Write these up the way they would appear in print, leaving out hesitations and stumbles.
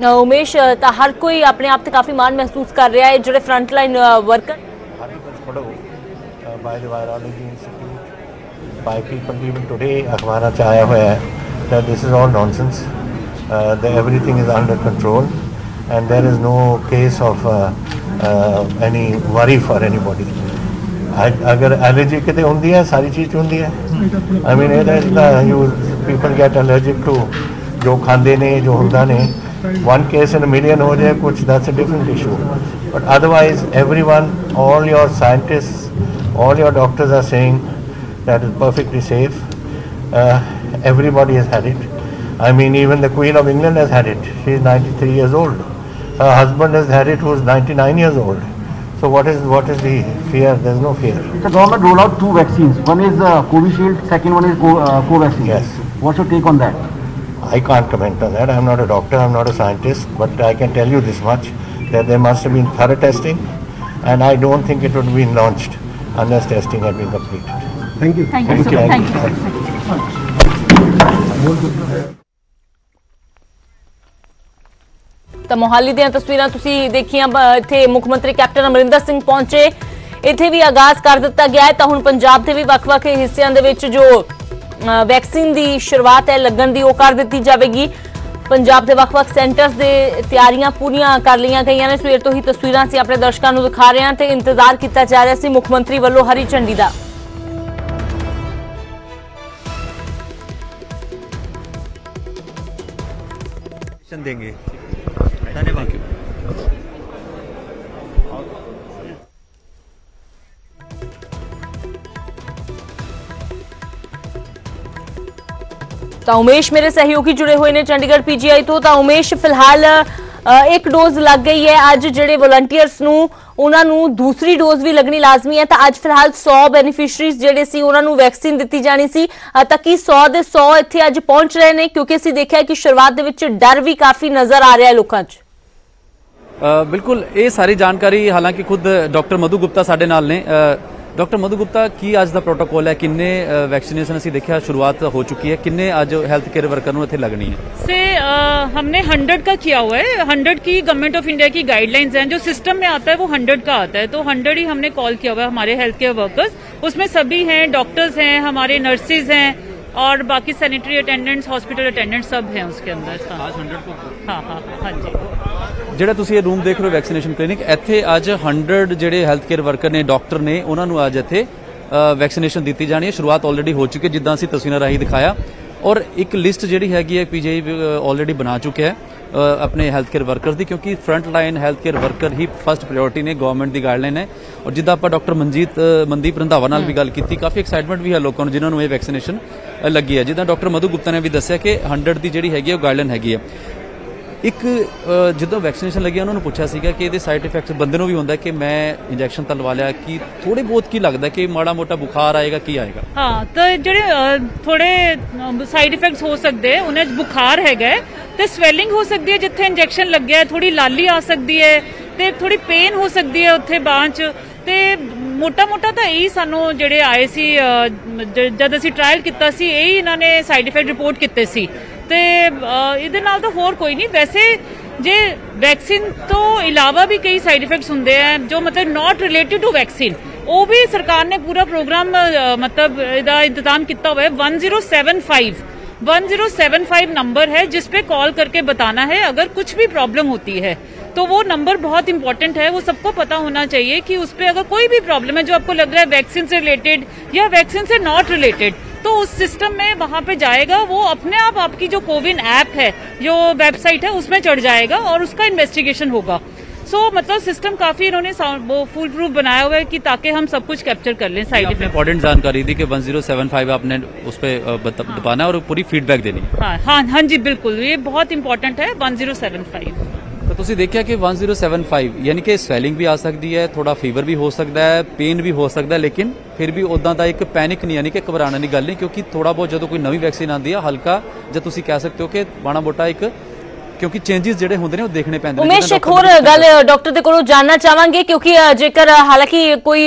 उमेश तो हर कोई अपने आप से काफ़ी मान महसूस कर रहा है, जो front line worker by the Virology Institute, by people even today अखबार च आया हुआ है that this is all nonsense, that everything is under control and there is no case of any worry for anybody. अगर allergy कितने होंगी है, सारी चीज़ होंगी है. I mean you people get allergic to जो खाते ने जो होंदा ने. One case in a million हो जाए कुछ, that's a different issue. But otherwise everyone, all your scientists, all your doctors are saying that it's perfectly safe. Everybody has had it. I mean, even the Queen of England has had it. She is 93 years old. Her husband has had it, who is 99 years old. So what is the fear? There is no fear. The government rolled out 2 vaccines. One is Covishield, second one is Covaxin. Yes. What's your take on that? I can't comment on that. I'm not a doctor, I'm not a scientist, but I can tell you this much, that there must have been thorough testing, and I don't think it would have been launched unless testing had been completed. Thank you. Thank you. Thank you. तो मोहाली ਦੀਆਂ ਤਸਵੀਰਾਂ ਤੁਸੀਂ ਦੇਖੀਆਂ, ਇੱਥੇ ਮੁੱਖ ਮੰਤਰੀ captain Amarinder Singh ਪਹੁੰਚੇ, ਇੱਥੇ ਵੀ ਆਗਾਜ਼ ਕਰ ਦਿੱਤਾ ਗਿਆ ਹੈ। ਤਾਂ ਹੁਣ ਪੰਜਾਬ ਦੇ ਵੀ ਵੱਖ-ਵੱਖ ਹਿੱਸਿਆਂ ਦੇ ਵਿੱਚ ਜੋ ਵੈਕਸੀਨ ਦੀ ਸ਼ੁਰੂਆਤ ਹੈ ਲੱਗਣ ਦੀ, ਉਹ ਕਰ ਦਿੱਤੀ ਜਾਵੇਗੀ। ਪੰਜਾਬ ਦੇ ਵੱਖ-ਵੱਖ ਸੈਂਟਰਸ ਦੇ ਤਿਆਰੀਆਂ ਪੂਰੀਆਂ ਕਰ ਲਈਆਂ ਗਈਆਂ ਨੇ। ਸਵੇਰ ਤੋਂ ਹੀ ਤਸਵੀਰਾਂ ਅਸੀਂ ਆਪਣੇ ਦਰਸ਼ਕਾਂ ਨੂੰ ਦਿਖਾ ਰਹੇ ਹਾਂ ਤੇ ਇੰਤਜ਼ਾਰ ਕੀਤਾ ਜਾ ਰਿਹਾ ਸੀ ਮੁੱਖ ਮੰਤਰੀ ਵੱਲੋਂ ਹਰੀ ਝੰਡੀ ਦਾ। देंगे। धन्यवाद। तो उमेश मेरे सहयोगी जुड़े हुए ने चंडीगढ़ पीजीआई तो उमेश फिलहाल एक डोज लग गई है। अज जिहड़े वॉलंटियर्स नूं उन्हां नूं दूसरी डोज भी लगनी लाजमी है। तो अज फिलहाल 100 बेनीफिशरीज जिहड़े सी उन्हां नूं वैक्सीन दित्ती जानी सी, ताकि 100 दे 100 इत्थे अज पहुंच रहे ने, क्योंकि असीं देखिआ कि शुरुआत दे विच डर भी काफी नजर आ रहा है लोकां 'च। बिल्कुल ये सारी जानकारी हालांकि खुद डॉक्टर मधु गुप्ता साडे नाल ने। डॉक्टर मधु गुप्ता की अज दा प्रोटोकॉल है, किन्ने वैक्सीनेशन असीं देखिआ शुरुआत हो चुकी है, किन्ने अज हैल्थ केयर वर्कर नूं इत्थे लगनी है? से हमने 100 का किया हुआ है। 100 की गवर्नमेंट ऑफ इंडिया की गाइडलाइंस हैं, जो सिस्टम में आता है वो 100 का आता है, तो 100 ही हमने कॉल किया हुआ है। हमारे हेल्थ केयर वर्कर्स उसमें सभी हैं, डॉक्टर्स हैं, हमारे नर्सिज हैं और बाकी सैनिटरी अटेंडेंट्स, हॉस्पिटल अटेंडेंट्स सब हैं उसके अंदर। हाँ जी। ਜਿਹੜਾ ਤੁਸੀਂ ਇਹ ਰੂਮ ਦੇਖ ਰਹੇ ਹੋ ਵੈਕਸੀਨੇਸ਼ਨ ਕਲੀਨਿਕ, ਇੱਥੇ ਅੱਜ 100 ਜਿਹੜੇ ਹੈਲਥ ਕੇਅਰ ਵਰਕਰ ਨੇ, ਡਾਕਟਰ ਨੇ, ਉਹਨਾਂ ਨੂੰ ਅੱਜ ਇੱਥੇ ਵੈਕਸੀਨੇਸ਼ਨ ਦਿੱਤੀ ਜਾਣੀ ਹੈ। ਸ਼ੁਰੂਆਤ ਆਲਰੇਡੀ ਹੋ ਚੁੱਕੀ ਹੈ ਜਿੱਦਾਂ ਅਸੀਂ ਤਸਵੀਰਾਂ ਰਾਹੀਂ ਦਿਖਾਇਆ, ਔਰ ਇੱਕ ਲਿਸਟ ਜਿਹੜੀ ਹੈਗੀ ਹੈ ਪੀਜੀਆਈ ਆਲਰੇਡੀ ਬਣਾ ਚੁੱਕਿਆ ਹੈ अपने हेल्थ केयर वर्कर्स की, क्योंकि front line health care worker ही फस्ट प्रायोरिटी ने, गवर्नमेंट की गाइडलाइन है। और जिदा आप डॉक्टर मनदीप रंधावा नाल भी गल की, काफ़ी एक्साइटमेंट भी है लोगों को जिन्होंने ये वैक्सीनेशन लगी है। जिदा डॉक्टर मधु गुप्ता ने भी दसिया कि 100 की जी हैगी गाइडलाइन हैगी है। एक जो वैक्सीनेशन लगी उन्होंने पूछा सीगा कि ये साइड इफेक्ट बंदे को भी होंगे कि मैं इंजैक्शन तो लवा लिया, कि थोड़े बहुत की लगता है कि माड़ा मोटा बुखार आएगा की आएगा? हाँ, तो जो थोड़े साइड इफेक्ट्स हो सकते हैं, उन्हें बुखार है तो स्वैलिंग हो सकती है जिथे इंजैक्शन लग गया, थोड़ी लाली आ सकती है, तो थोड़ी पेन हो सकती है उत्थे बांह च। ते मोटा मोटा तो यही सानू जेडे आए सी जद असीं ट्रायल किया सी, यही इन्होंने साइड इफेक्ट रिपोर्ट किए सी। ते इहदे नाल तो होर कोई नहीं। वैसे जे वैक्सीन तो इलावा भी कई साइड इफेक्ट्स होंदे हैं जो मतलब नॉट रिलेटेड टू वैक्सीन, वो भी सरकार ने पूरा प्रोग्राम मतलब इहदा इंतजाम किया हुआ है। 1075 नंबर है जिस पे कॉल करके बताना है अगर कुछ भी प्रॉब्लम होती है। तो वो नंबर बहुत इंपॉर्टेंट है, वो सबको पता होना चाहिए कि उस पर अगर कोई भी प्रॉब्लम है जो आपको लग रहा है वैक्सीन से रिलेटेड या वैक्सीन से नॉट रिलेटेड, तो उस सिस्टम में वहां पे जाएगा, वो अपने आप आपकी जो कोविन ऐप है, जो वेबसाइट है, उसमें चढ़ जाएगा और उसका इन्वेस्टिगेशन होगा। मतलब सिस्टम काफी इन्होंने वो फुल प्रूफ बनाया हुआ है कि ताकि हम सब कुछ कैप्चर कर लें। साइड इफेक्ट इंपॉर्टेंट जानकारी दी कि 1075 आपने उस पर बताना और पूरी फीडबैक देनी। हाँ जी बिल्कुल, ये बहुत इंपॉर्टेंट है 1075। तो तुसी देखिया कि 1075 यानी कि स्वैलिंग भी आ सकती है, थोड़ा फीवर भी हो सकता है, पेन भी हो सकता है, लेकिन फिर भी उदा का एक पैनिक नहीं, यानी कि घबराने की गल नहीं, क्योंकि थोड़ा बहुत जो कोई नवी वैक्सीन आती है हल्का जो तुसी कह सकते हो कि माड़ा मोटा एक, क्योंकि चेंजेस जिहड़े होंदे ने वो देखने पैंदे ने। उमेश एक होर गल डॉक्टर दे कोलों जानना चाहांगे, क्योंकि जेकर हालांकि कोई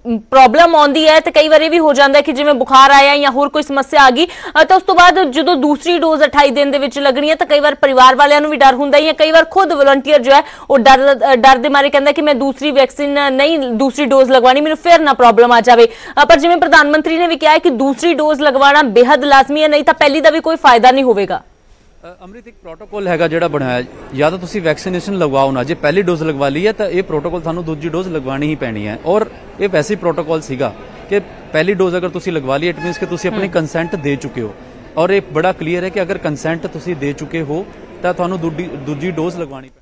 प्रॉब्लम आती है तो कई बार भी हो जाता है कि जिवें बुखार आया या होर कोई समस्या आ गई तो उस तो बाद जो दूसरी डोज 28 दिन दे विच लगनी है तो कई बार परिवार वालियां नूं भी डर हुंदा है या कई बार खुद वॉलंटियर जो है वो डर दे मारे कहंदा कि मैं दूसरी वैक्सीन नहीं दूसरी डोज लगवानी मैनूं फिर ना प्रॉब्लम आ जाए। पर जिवें प्रधानमंत्री ने भी कहा है कि दूसरी डोज लगवाना बेहद लाजमी है, नहीं तो पहली का भी कोई फायदा नहीं होगा। अमृत एक प्रोटोकॉल हैगा ਜਿਹੜਾ ਬਣਾਇਆ ਜਾਂ ਤਾਂ ਤੁਸੀਂ ਵੈਕਸੀਨੇਸ਼ਨ ਲਗਵਾਓ ਨਾ, ਜੇ ਪਹਿਲੀ ਡੋਜ਼ ਲਗਵਾ ਲਈ ਹੈ ਤਾਂ ਇਹ ਪ੍ਰੋਟੋਕॉल ਤੁਹਾਨੂੰ ਦੂਜੀ ਡੋਜ਼ ਲਗਵਾਣੀ ਹੀ ਪੈਣੀ ਹੈ। ਔਰ ਇਹ ਵੈਸੇ ਹੀ ਪ੍ਰੋਟੋਕॉल ਸੀਗਾ ਕਿ ਪਹਿਲੀ ਡੋਜ਼ ਅਗਰ ਤੁਸੀਂ ਲਗਵਾ ਲਈ ਇਟ ਮੀਨਸ ਕਿ ਤੁਸੀਂ ਆਪਣੀ ਕੰਸੈਂਟ ਦੇ ਚੁੱਕੇ ਹੋ ਔਰ ਇਹ ਬੜਾ ਕਲੀਅਰ ਹੈ ਕਿ ਅਗਰ ਕੰਸੈਂਟ ਤੁਸੀਂ ਦੇ ਚੁੱਕੇ ਹੋ ਤਾਂ ਤੁਹਾਨੂੰ ਦੂਜੀ ਡੋਜ਼ ਲਗਵਾਣੀ ਪੈਣੀ।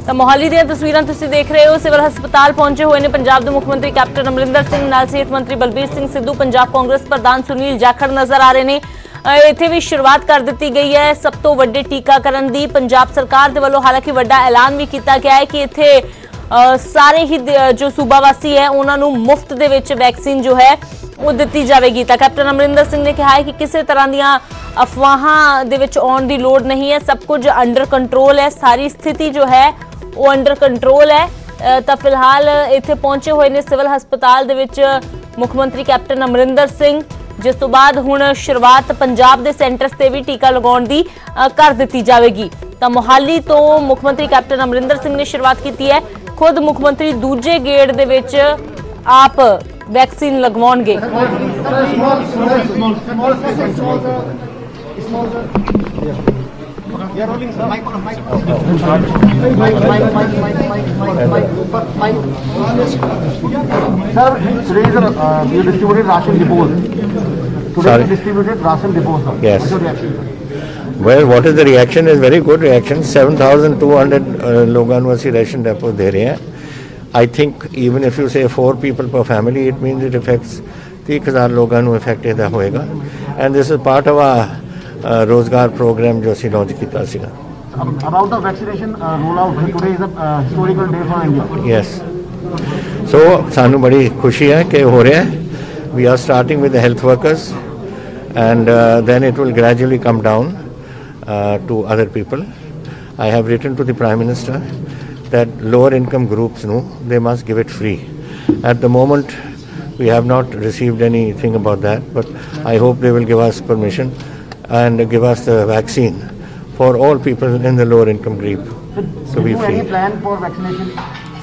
ਤਾਂ ਮੋਹਾਲੀ ਦੀਆਂ ਤਸਵੀਰਾਂ ਤੁਸੀਂ ਦੇਖ ਰਹੇ ਹੋ। ਸਿਵਲ ਹਸਪਤਾਲ ਪਹੁੰਚੇ ਹੋਏ ਨੇ ਪੰਜਾਬ ਦੇ ਮੁੱਖ ਮੰਤਰੀ ਕੈਪਟਨ ਅਮਰਿੰਦਰ ਸਿੰਘ ਨਾਲ ਸਿਹਤ ਮੰਤਰੀ ਬਲਬੀਰ ਸਿੰਘ ਸਿੱਧੂ, ਪੰਜਾਬ ਕਾਂਗਰਸ ਪ੍ਰਧਾਨ ਸੁਨੀਲ ਜਾਖੜ ਨਜ਼ਰ ਆ ਰਹੇ ਨੇ। ਇੱਥੇ ਵੀ ਸ਼ੁਰੂਆਤ ਕਰ ਦਿੱਤੀ ਗਈ ਹੈ ਸਭ ਤੋਂ ਵੱਡੇ ਟੀਕਾਕਰਨ ਦੀ ਪੰਜਾਬ ਸਰਕਾਰ ਦੇ ਵੱਲੋਂ। ਹਾਲਾਂਕਿ ਵੱਡਾ ਐਲਾਨ ਵੀ ਕੀਤਾ ਗਿਆ ਹੈ ਕਿ ਇੱਥੇ ਸਾਰੇ ਹੀ ਜੋ ਸੂਬਾ ਵਾਸੀ ਹੈ ਉਹਨਾਂ ਨੂੰ ਮੁਫਤ ਦੇ ਵਿੱਚ ਵੈਕਸੀਨ ਜੋ ਹੈ ਉਹ ਦਿੱਤੀ ਜਾਵੇਗੀ। ਤਾਂ ਕੈਪਟਨ ਅਮਰਿੰਦਰ ਸਿੰਘ ਨੇ ਕਿਹਾ ਹੈ ਕਿ ਕਿਸੇ ਤਰ੍ਹਾਂ ਦੀਆਂ ਅਫਵਾਹਾਂ ਦੇ ਵਿੱਚ ਆਉਣ ਦੀ ਲੋੜ ਨਹੀਂ ਹੈ, ਸਭ ਕੁਝ ਅੰਡਰ ਕੰਟਰੋਲ ਹੈ, ਸਾਰੀ ਸਥਿਤੀ ਜੋ ਹੈ ਉਹ ਅੰਡਰ ਕੰਟਰੋਲ ਹੈ। ਤਾਂ ਫਿਲਹਾਲ ਇੱਥੇ ਪਹੁੰਚੇ ਹੋਏ ਨੇ ਸਿਵਲ ਹਸਪਤਾਲ ਦੇ ਵਿੱਚ ਮੁੱਖ ਮੰਤਰੀ ਕੈਪਟਨ ਅਮਰਿੰਦਰ ਸਿੰਘ, ਜਿਸ ਤੋਂ ਬਾਅਦ ਹੁਣ ਸ਼ੁਰੂਆਤ ਪੰਜਾਬ ਦੇ ਸੈਂਟਰਸ ਤੇ ਵੀ ਟੀਕਾ ਲਗਾਉਣ ਦੀ ਕਰ ਦਿੱਤੀ ਜਾਵੇਗੀ। ਤਾਂ ਮੋਹਾਲੀ ਤੋਂ ਮੁੱਖ ਮੰਤਰੀ ਕੈਪਟਨ ਅਮਰਿੰਦਰ ਸਿੰਘ ਨੇ ਸ਼ੁਰੂਆਤ ਕੀਤੀ ਹੈ। ਖੁਦ ਮੁੱਖ ਮੰਤਰੀ ਦੂਜੇ ਗੇੜ ਦੇ ਵਿੱਚ ਆਪ vaccine ਲਗਵਾਉਣਗੇ। Sir, today you distributed ration depots. Today you distributed ration depots. Yes. What's your reaction? Well, what is the reaction? Is very good reaction. 7,200 लोगों ਨੂੰ ਅਸੀਂ ration depots ਦੇ ਰਹੇ ਹਾਂ। I think even if you say 4 people per family, it means it affects 30,000 ਲੋਗਾਂ ਨੂੰ affect ਇਹਦਾ ਹੋਏਗਾ। And this is part of our ਰੋਜ਼ਗਾਰ ਪ੍ਰੋਗਰਾਮ ਜੋ ਅਸੀਂ ਲਾਂਚ ਕੀਤਾ ਸੀਗਾ। About the vaccination rollout, today is a historical day for India. Yes. So ਸਾਨੂੰ ਬੜੀ ਖੁਸ਼ੀ ਹੈ ਕਿ ਹੋ ਰਿਹਾ ਹੈ। We are starting with the health workers and then it will gradually come down to other people. I have written to the Prime Minister that lower income groups, they must give it free. At the moment, we have not received anything about that, but I hope they will give us permission and give us the vaccine for all people in the lower income group to be free. Did you any plan for vaccination?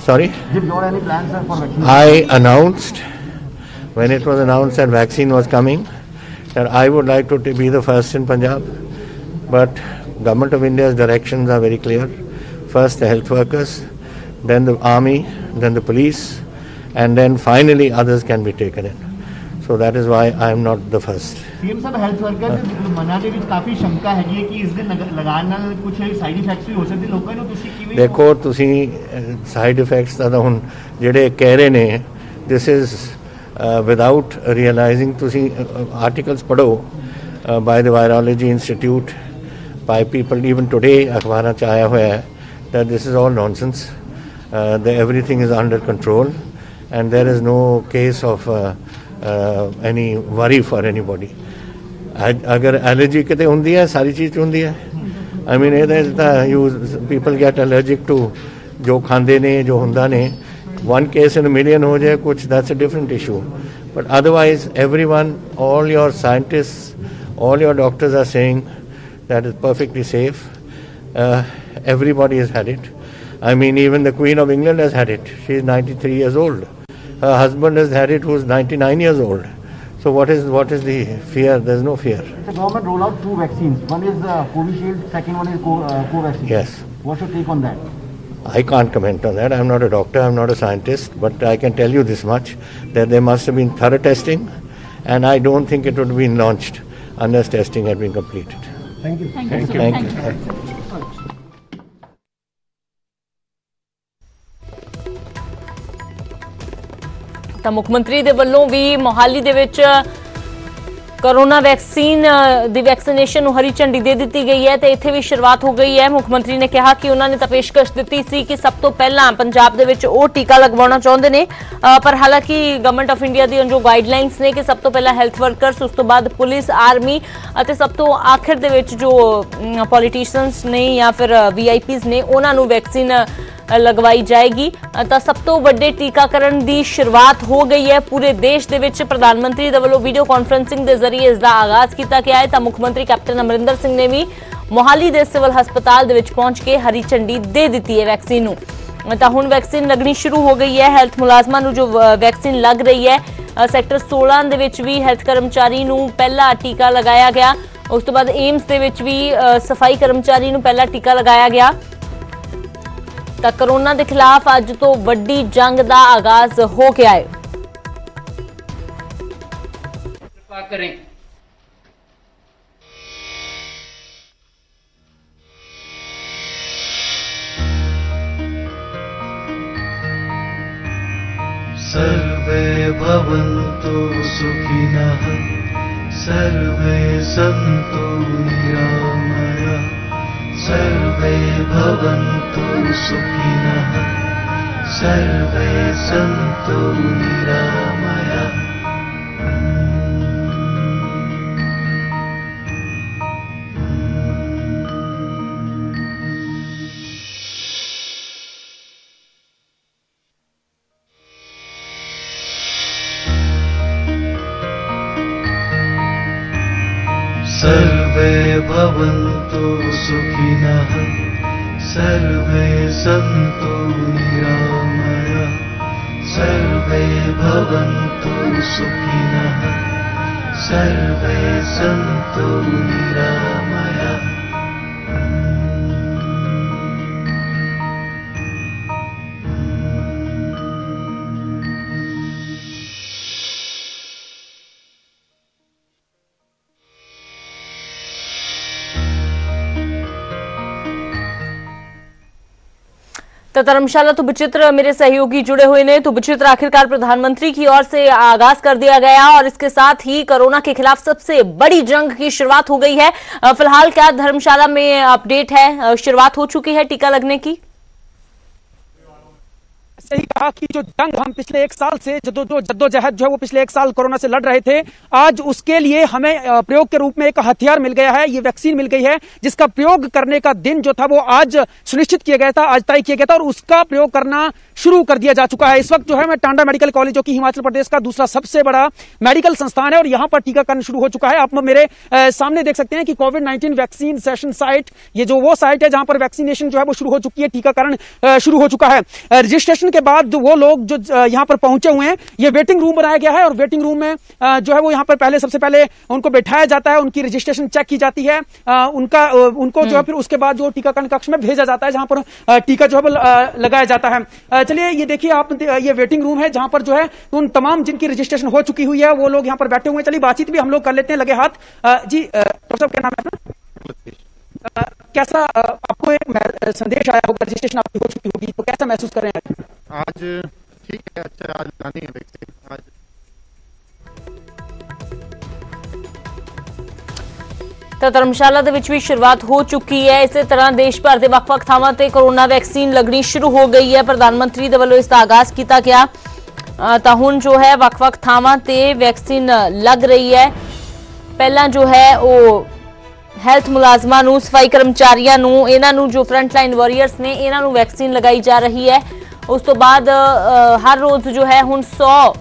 Sorry? Did you any plans for vaccination? I announced, when it was announced that vaccine was coming, that I would like to be the first in Punjab. But Government of India's directions are very clear. First the health workers, then the army, then the police, and then finally others can be taken in. So that is why I am not the first. CM साहब health worker ਦੇ ਮਨਾਂ ਦੇ ਵਿੱਚ ਕਾਫੀ ਸ਼ੰਕਾ ਹੈਗੀ ਹੈ ਕਿ ਇਸ ਦੇ ਲਗਾਉਣ ਨਾਲ ਕੁਝ ਸਾਈਡ ਇਫੈਕਟਸ ਵੀ ਹੋ ਸਕਦੇ ਲੋਕਾਂ ਨੂੰ, ਤੁਸੀਂ ਕਿਵੇਂ ਦੇਖੋ ਤੁਸੀਂ ਸਾਈਡ ਇਫੈਕਟਸ ਦਾ ਹੁਣ ਜਿਹੜੇ ਕਹਿ ਰਹੇ ਨੇ this is without realizing, ਤੁਸੀਂ ਆਰਟੀਕਲਸ ਪੜੋ by the Virology Institute, by people even today ਅਖਬਾਰਾਂ 'ਚ ਆਇਆ ਹੋਇਆ ਹੈ that this is all nonsense, that everything is under control and there is no case of any worry for anybody. अगर allergy कितने होंगी है सारी चीज़ होंगी है। I mean you people get allergic to जो खाते ने जो होंदा ने, 1 case in a million हो जाए कुछ, that's a different issue. But otherwise everyone, all your scientists, all your doctors are saying that is perfectly safe. Everybody has had it. I mean even the Queen of England has had it, she is 93 years old. Her husband has had it, who is 99 years old. So what is the fear? There is no fear. The government roll out 2 vaccines. One is Covishield, second one is Covaxin. Yes. What's your take on that? I can't comment on that. I'm not a doctor, I'm not a scientist, but I can tell you this much, that there must have been thorough testing, and I don't think it would have been launched unless testing had been completed. Thank you. Thank you. ਤਾਂ ਮੁੱਖ ਮੰਤਰੀ ਦੇ ਵੱਲੋਂ ਵੀ ਮੋਹਾਲੀ ਦੇ ਵਿੱਚ corona vaccine ਦੀ vaccination ਨੂੰ ਹਰੀ ਝੰਡੀ ਦੇ ਦਿੱਤੀ ਗਈ ਹੈ ਤੇ ਇੱਥੇ ਵੀ ਸ਼ੁਰੂਆਤ ਹੋ ਗਈ ਹੈ। ਮੁੱਖ ਮੰਤਰੀ ਨੇ ਕਿਹਾ ਕਿ ਉਹਨਾਂ ਨੇ ਤਾਂ ਪੇਸ਼ਕਸ਼ ਦਿੱਤੀ ਸੀ ਕਿ ਸਭ ਤੋਂ ਪਹਿਲਾਂ ਪੰਜਾਬ ਦੇ ਵਿੱਚ ਉਹ ਟੀਕਾ ਲਗਵਾਉਣਾ ਚਾਹੁੰਦੇ ਨੇ, ਪਰ ਹਾਲਾਂਕਿ ਗਵਰਨਮੈਂਟ ਆਫ ਇੰਡੀਆ ਦੀ ਜੋ ਗਾਈਡਲਾਈਨਸ ਨੇ ਕਿ ਸਭ ਤੋਂ ਪਹਿਲਾਂ ਹੈਲਥ ਵਰਕਰਸ, ਉਸ ਤੋਂ ਬਾਅਦ ਪੁਲਿਸ, ਆਰਮੀ ਅਤੇ ਸਭ ਤੋਂ ਆਖਿਰ ਦੇ ਵਿੱਚ ਜੋ ਪੋਲੀਟੀਸ਼ੀਅਨਸ ਨੇ ਜਾਂ ਫਿਰ ਵੀਆਈਪੀਜ਼ ਨੇ ਉਹਨਾਂ ਨੂੰ ਵੈਕਸੀਨ लगवाई जाएगी। तो सब तो वड्डे टीकाकरण की शुरुआत हो गई है पूरे देश दे विच। प्रधानमंत्री दे वल्लों वीडियो कॉन्फ्रेंसिंग के जरिए इसका आगाज किया गया है। तो मुख्यमंत्री कैप्टन अमरिंदर सिंह ने भी मोहाली के सिविल हस्पताल दे विच पहुंच के हरी झंडी दे दी है वैक्सीन नूं। तो हुण वैक्सीन लगनी शुरू हो गई है। हेल्थ मुलाजमां नूं जो वैक्सीन लग रही है, सैक्टर 16 दे विच भी हेल्थ कर्मचारी नूं पहला टीका लगाया गया। उस तो बाद एम्स दे विच भी सफाई कर्मचारी नूं पहला टीका लगाया गया। तो कोरोना के खिलाफ अज तो वड्डी जंग का आगाज हो गया है। सर्वे भवन्तु सुखिनः, सर्वे सन्तु निरामयाः, सर्वे भवन्तु सुखिनः, सर्वे सन्तु निरामयाः। सर्वे भवन्तु सुखिनः, सर्वे सन्तु निरामयाः, सर्वे भवन्तु सुखिनः, सर्वे सन्तु निरामयाः। तो धर्मशाला तो विचित्र मेरे सहयोगी जुड़े हुए ने। तो विचित्र, आखिरकार प्रधानमंत्री की ओर से आगाज कर दिया गया और इसके साथ ही कोरोना के खिलाफ सबसे बड़ी जंग की शुरुआत हो गई है। फिलहाल क्या धर्मशाला में अपडेट है? शुरुआत हो चुकी है टीका लगने की? सही कहा कि जो जंग हम पिछले एक साल से जद्दोजहद जो है वो पिछले एक साल कोरोना से लड़ रहे थे, आज उसके लिए हमें प्रयोग के रूप में एक हथियार मिल गया है, ये वैक्सीन मिल गई है, जिसका प्रयोग करने का दिन जो था वो आज सुनिश्चित किया गया था, आज तय किया गया था और उसका प्रयोग करना शुरू कर दिया जा चुका है। इस वक्त जो है मैं टांडा मेडिकल कॉलेज, जो कि हिमाचल प्रदेश का दूसरा सबसे बड़ा मेडिकल संस्थान है, और यहां पर टीकाकरण शुरू हो चुका है। आप मेरे सामने देख सकते हैं कि कोविड-19 वैक्सीन सेशन साइट, ये जो वो साइट है जहां पर वैक्सीनेशन जो है वो शुरू हो चुकी है, टीकाकरण शुरू हो चुका है। रजिस्ट्रेशन के बाद वो लोग जो यहां पर पहुंचे हुए हैं, ये वेटिंग रूम बनाया गया है और वेटिंग रूम में जो है वो यहां पर सबसे पहले उनको बैठाया जाता है, उनकी रजिस्ट्रेशन चेक की जाती है, उनको जो है फिर उसके बाद जो टीकाकरण कक्ष में भेजा जाता है जहां पर टीका जो है वो लगाया जाता है। चलिए ये देखिए आप, ये वेटिंग रूम है जहां पर जो है उन तमाम जिनकी रजिस्ट्रेशन हो चुकी हुई है वो लोग यहां पर बैठे हुए हैं। चलिए बातचीत भी हम लोग कर लेते हैं लगे हाथ। जी डॉक्टर साहब, क्या नाम है अपना? कैसा आपको एक संदेश आया होगा, रजिस्ट्रेशन आपकी हो चुकी होगी, तो कैसा महसूस कर रहे हैं आज? ठीक है, अच्छा, आज लगानी है वैक्सीन आज। तो धर्मशाला दे विच भी शुरुआत हो चुकी है। इस तरह देश भर के ਵੱਖ-ਵੱਖ ਥਾਵਾਂ ਤੇ कोरोना वैक्सीन लगनी शुरू हो गई है। प्रधानमंत्री दे ਵੱਲੋਂ इसका आगाज किया गया। तो हुण जो है ਵੱਖ-ਵੱਖ ਥਾਵਾਂ ਤੇ वैक्सीन लग रही है। पहला जो है वो ਹੈਲਥ ਮੁਲਾਜ਼ਮਾਂ ਨੂੰ, ਸਫਾਈ ਕਰਮਚਾਰੀਆਂ ਨੂੰ, ਇਹਨਾਂ ਨੂੰ ਜੋ ਫਰੰਟ ਲਾਈਨ ਵਾਰੀਅਰਸ ਨੇ, ਇਹਨਾਂ ਨੂੰ ਵੈਕਸੀਨ ਲਗਾਈ ਜਾ ਰਹੀ ਹੈ। ਉਸ ਤੋਂ ਬਾਅਦ ਹਰ ਰੋਜ਼ ਜੋ ਹੈ ਹੁਣ 100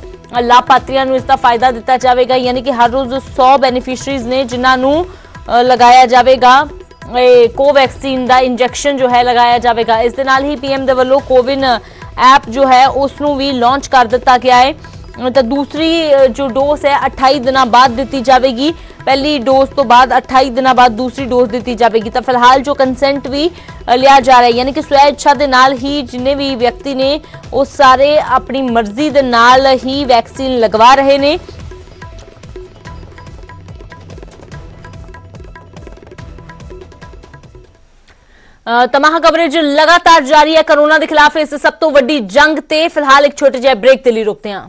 ਲਾਭਪਾਤਰੀਆਂ ਨੂੰ ਇਸ ਦਾ ਫਾਇਦਾ ਦਿੱਤਾ ਜਾਵੇਗਾ, ਯਾਨੀ ਕਿ ਹਰ ਰੋਜ਼ 100 ਬੈਨੀਫੀਸ਼ਰੀਜ਼ ਨੇ ਜਿਨ੍ਹਾਂ ਨੂੰ ਲਗਾਇਆ ਜਾਵੇਗਾ ਕੋਵੈਕਸੀਨ ਦਾ ਇੰਜੈਕਸ਼ਨ ਜੋ ਹੈ ਲਗਾਇਆ ਜਾਵੇਗਾ। ਇਸ ਦੇ ਨਾਲ ਹੀ ਪੀਐਮ ਦੇ ਵੱਲੋਂ ਕੋਵਿਨ ਐਪ ਜੋ ਹੈ ਉਸ ਨੂੰ ਵੀ ਲਾਂਚ ਕਰ ਦਿੱਤਾ ਗਿਆ ਹੈ। तो दूसरी जो डोज है 28 दिनों बाद दी जाएगी, पहली डोज तो बाद 28 दिनों बाद दूसरी डोज दी जाएगी। तो फिलहाल जो कंसेंट भी लिया जा रहा है, यानी कि स्व इच्छा के नाल ही जिन्हें भी व्यक्ति ने वो सारे अपनी मर्जी के नाल ही वैक्सीन लगवा रहे ने। तमाम कवरेज लगातार जारी है कोरोना के खिलाफ इस सब तो वड्डी जंग ते। फिलहाल एक छोटे जे ब्रेक के लिए रुकते हैं।